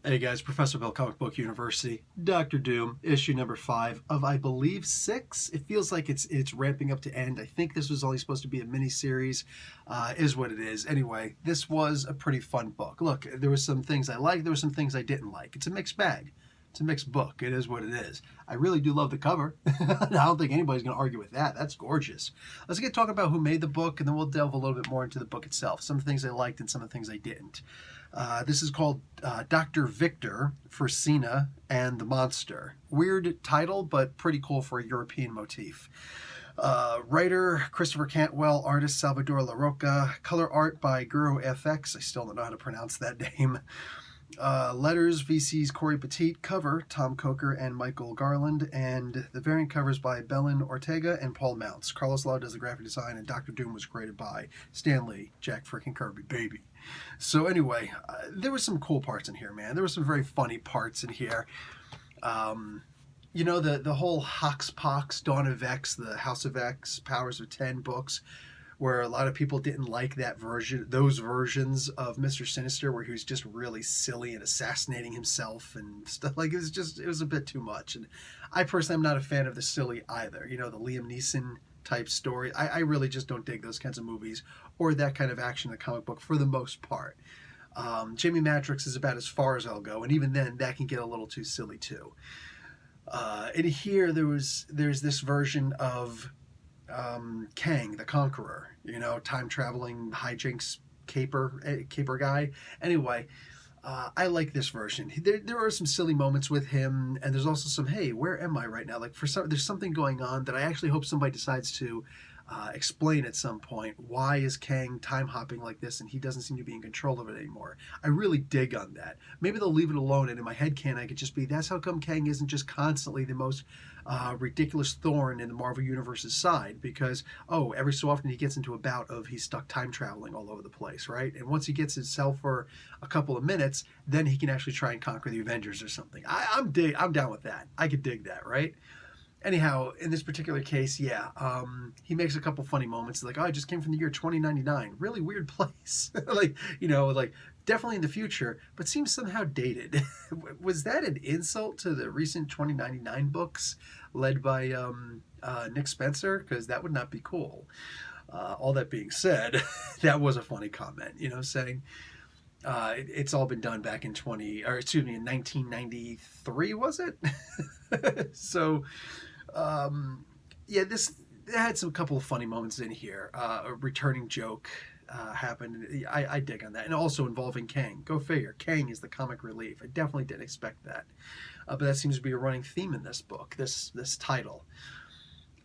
Hey guys, Professor Bill, Comic Book University, Doctor Doom, issue number 5 of, I believe, 6. It feels like it's ramping up to end. I think this was only supposed to be a mini-series, is what it is. Anyway, this was a pretty fun book. Look, there were some things I liked, there were some things I didn't like. It's a mixed bag. It's a mixed book. It is what it is. I really do love the cover. I don't think anybody's going to argue with that. That's gorgeous. Let's get talking about who made the book, and then we'll delve a little bit more into the book itself. Some things I liked and some of the things I didn't. This is called Dr. Victor for Cena and the Monster. Weird title, but pretty cool for a European motif. Writer Christopher Cantwell, artist Salvador LaRocca, color art by Guru-eFX. I still don't know how to pronounce that name. Letters, VC's Corey Petit, cover Tom Coker and Michael Garland, and the variant covers by Belen Ortega and Paul Mounts. Carlos Lau does the graphic design, and Dr. Doom was created by Stan Lee, Jack freaking Kirby, baby. So anyway, there were some cool parts in here, man. There were some very funny parts in here. You know, the whole Hoxpox, Dawn of X, the House of X, Powers of 10 books, where a lot of people didn't like those versions of Mr. Sinister, where he was just really silly and assassinating himself and stuff. Like, it was a bit too much. And I personally am not a fan of the silly either. You know, the Liam Neeson type story. I really just don't dig those kinds of movies or that kind of action in the comic book for the most part. Jamie Matrix is about as far as I'll go, and even then, that can get a little too silly too. And here, there's this version of Kang the Conqueror, you know, time-traveling hijinks caper guy. Anyway, I like this version. There are some silly moments with him, and there's also some, hey, where am I right now? Like, there's something going on that I actually hope somebody decides to explain at some point. Why is Kang time hopping like this and he doesn't seem to be in control of it anymore? I really dig on that. Maybe they'll leave it alone, and in my headcanon I could just be, that's how come Kang isn't just constantly the most ridiculous thorn in the Marvel Universe's side, because, oh, every so often he gets into a bout of he's stuck time traveling all over the place, right? And once he gets himself for a couple of minutes, then he can actually try and conquer the Avengers or something. I'm down with that. I could dig that, right? Anyhow, in this particular case, yeah, he makes a couple funny moments, like, oh, I just came from the year 2099. Really weird place. Like, you know, like, definitely in the future, but seems somehow dated. Was that an insult to the recent 2099 books led by Nick Spencer? Because that would not be cool. All that being said, that was a funny comment, you know, saying it's all been done back in 1993, was it? So, yeah, this had some couple of funny moments in here. A returning joke happened. I dig on that. And also involving Kang. Go figure. Kang is the comic relief. I definitely didn't expect that. But that seems to be a running theme in this book, this title.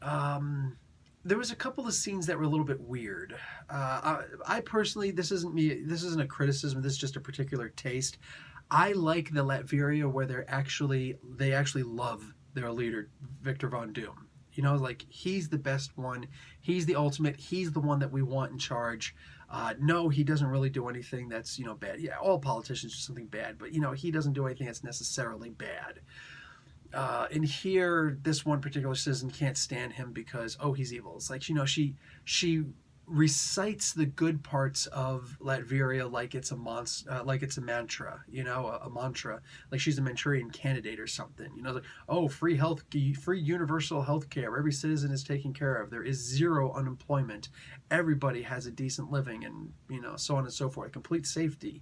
There was a couple of scenes that were a little bit weird. I personally, this isn't a criticism, this is just a particular taste. I like the Latveria where they actually love their leader, Victor Von Doom. You know, like, he's the best one. He's the ultimate. He's the one that we want in charge. No, he doesn't really do anything that's, you know, bad. Yeah, all politicians do something bad, but, you know, he doesn't do anything that's necessarily bad. And here, this one particular citizen can't stand him because, oh, he's evil. It's like, you know, she recites the good parts of Latveria like it's a like it's a mantra, you know, a mantra, like she's a Manchurian candidate or something, you know, like, oh, free universal health care, every citizen is taken care of, there is zero unemployment, everybody has a decent living, and, you know, so on and so forth, complete safety.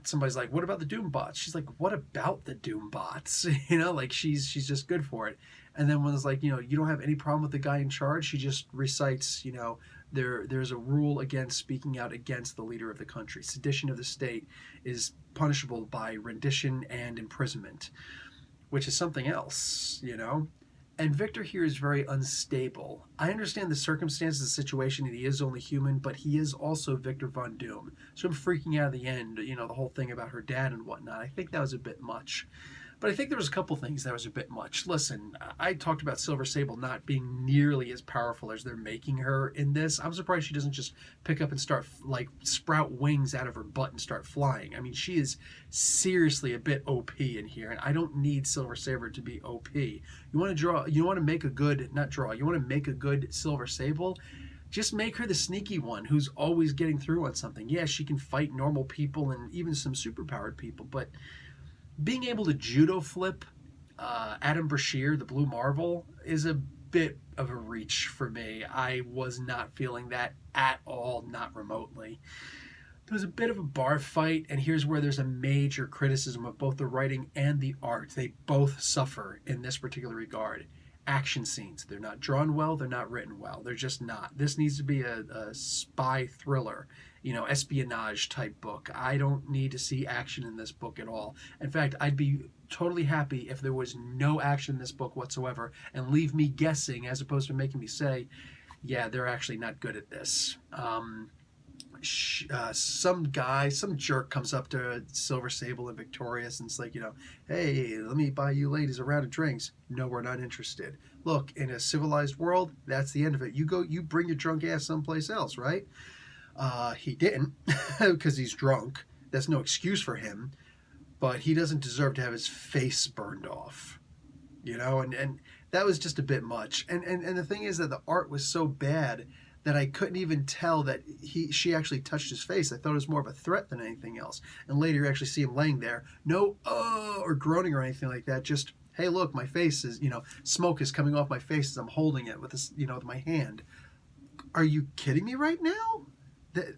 Somebody's like, what about the Doom bots? She's like, what about the Doom bots? You know, like, she's just good for it. And then when it's like, you know, you don't have any problem with the guy in charge, she just recites, you know, there's a rule against speaking out against the leader of the country. Sedition of the state is punishable by rendition and imprisonment, which is something else, you know. And Victor here is very unstable. I understand the circumstances of the situation, and he is only human, but he is also Victor Von Doom. So I'm freaking out at the end, you know, the whole thing about her dad and whatnot. I think that was a bit much. But I think there was a couple things that was a bit much. Listen, I talked about Silver Sable not being nearly as powerful as they're making her in this. I'm surprised she doesn't just pick up and start, like, sprout wings out of her butt and start flying. I mean, she is seriously a bit OP in here, and I don't need Silver Sable to be OP. You want to make a good Silver Sable, Just make her the sneaky one who's always getting through on something. Yeah, she can fight normal people and even some superpowered people, but being able to judo flip Adam Brashear, the Blue Marvel, is a bit of a reach for me. I was not feeling that at all, not remotely. There was a bit of a bar fight, and here's where there's a major criticism of both the writing and the art. They both suffer in this particular regard. Action scenes. They're not drawn well, they're not written well. They're just not. This needs to be a spy thriller, espionage type book. I don't need to see action in this book at all. In fact, I'd be totally happy if there was no action in this book whatsoever and leave me guessing as opposed to making me say, yeah, they're actually not good at this. Some jerk comes up to Silver Sable and Victorious and it's like, hey, let me buy you ladies a round of drinks. No, we're not interested. Look, in a civilized world, that's the end of it. You bring your drunk ass someplace else, right? He didn't because he's drunk. That's no excuse for him, but he doesn't deserve to have his face burned off, and that was just a bit much. And the thing is that the art was so bad that I couldn't even tell that she actually touched his face. I thought it was more of a threat than anything else. And later you actually see him laying there, no or groaning or anything like that. Just, hey, look, my face is, smoke is coming off my face as I'm holding it with this, with my hand. Are you kidding me right now? The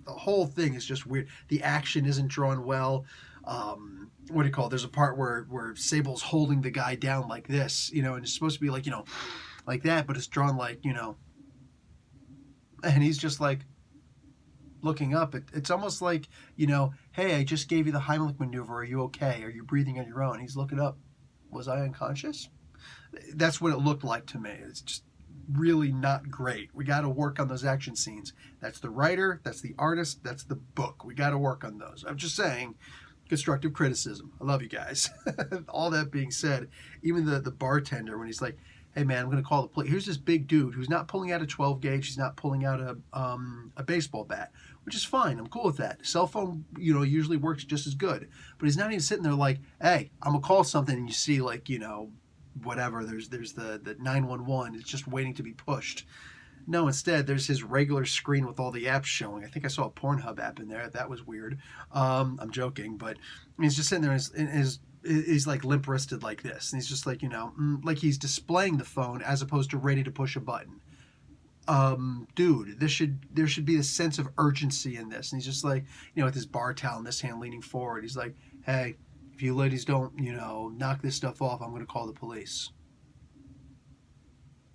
whole thing is just weird. The action isn't drawn well. What do you call it? There's a part where Sable's holding the guy down like this, and it's supposed to be like, like that, but it's drawn like, and he's just like looking up. It's almost like, hey, I just gave you the Heimlich maneuver. Are you okay? Are you breathing on your own? He's looking up. Was I unconscious? That's what it looked like to me. It's just really not great. We got to work on those action scenes. That's the writer. That's the artist. That's the book. We got to work on those. I'm just saying, constructive criticism. I love you guys. All that being said, even the bartender, when he's like, hey man, I'm going to call the police. Here's this big dude who's not pulling out a 12 gauge. He's not pulling out a baseball bat, which is fine. I'm cool with that. Cell phone, usually works just as good. But he's not even sitting there like, hey, I'm going to call something. And you see like, whatever. There's the 911. It's just waiting to be pushed. No, instead, there's his regular screen with all the apps showing. I think I saw a Pornhub app in there. That was weird. I'm joking, but he's just sitting there he's like limp-wristed like this, and he's just like, like he's displaying the phone as opposed to ready to push a button. Dude, there should be a sense of urgency in this. And he's just like, with his bar towel in this hand leaning forward, he's like, hey, if you ladies don't, knock this stuff off, I'm going to call the police.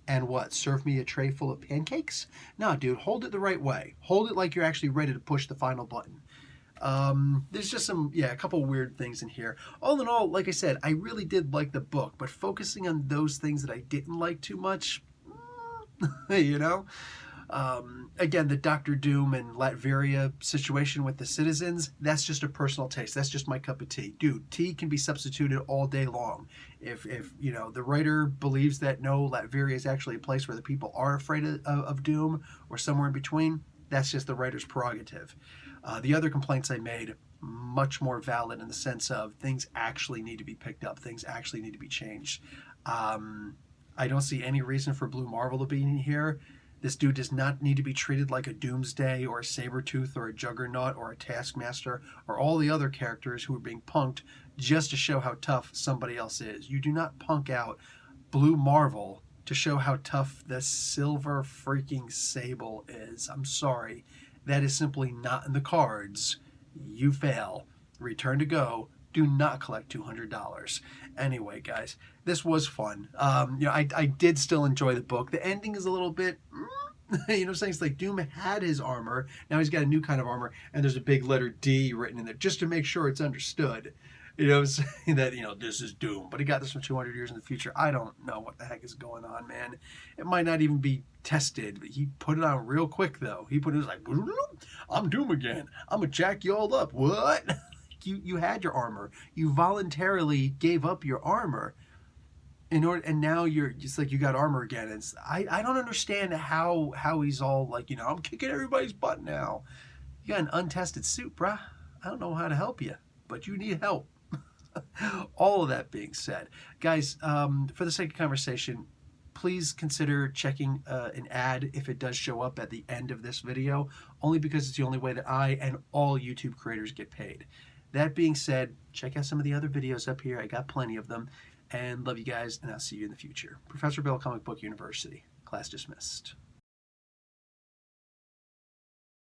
And what, serve me a tray full of pancakes? No, dude, hold it the right way. Hold it like you're actually ready to push the final button. There's just a couple weird things in here. All in all, like I said, I really did like the book, but focusing on those things that I didn't like too much, again, the Doctor Doom and Latveria situation with the citizens, that's just a personal taste. That's just my cup of tea. Dude, tea can be substituted all day long. If the writer believes that no, Latveria is actually a place where the people are afraid of Doom or somewhere in between, that's just the writer's prerogative. The other complaints I made, much more valid in the sense of things actually need to be picked up. Things actually need to be changed. I don't see any reason for Blue Marvel to be in here. This dude does not need to be treated like a Doomsday or a Sabretooth or a Juggernaut or a Taskmaster or all the other characters who are being punked just to show how tough somebody else is. You do not punk out Blue Marvel to show how tough the Silver freaking Sable is. I'm sorry. That is simply not in the cards. You fail. Return to go. Do not collect $200. Anyway, guys, this was fun. I did still enjoy the book. The ending is a little bit, I'm saying? It's like Doom had his armor. Now he's got a new kind of armor, and there's a big letter D written in there just to make sure it's understood. I'm saying that, this is Doom, but he got this from 200 years in the future. I don't know what the heck is going on, man. It might not even be tested. But he put it on real quick, though. He was like, I'm Doom again. I'm going to jack you all up. What? You had your armor. You voluntarily gave up your armor and now you're just like, you got armor again. I don't understand how he's all like, I'm kicking everybody's butt now. You got an untested suit, bruh. I don't know how to help you, but you need help. All of that being said, guys, for the sake of conversation, please consider checking an ad if it does show up at the end of this video, only because it's the only way that I and all YouTube creators get paid. That being said, check out some of the other videos up here. I got plenty of them. And love you guys, and I'll see you in the future. Professor Bill, Comic Book University. Class dismissed.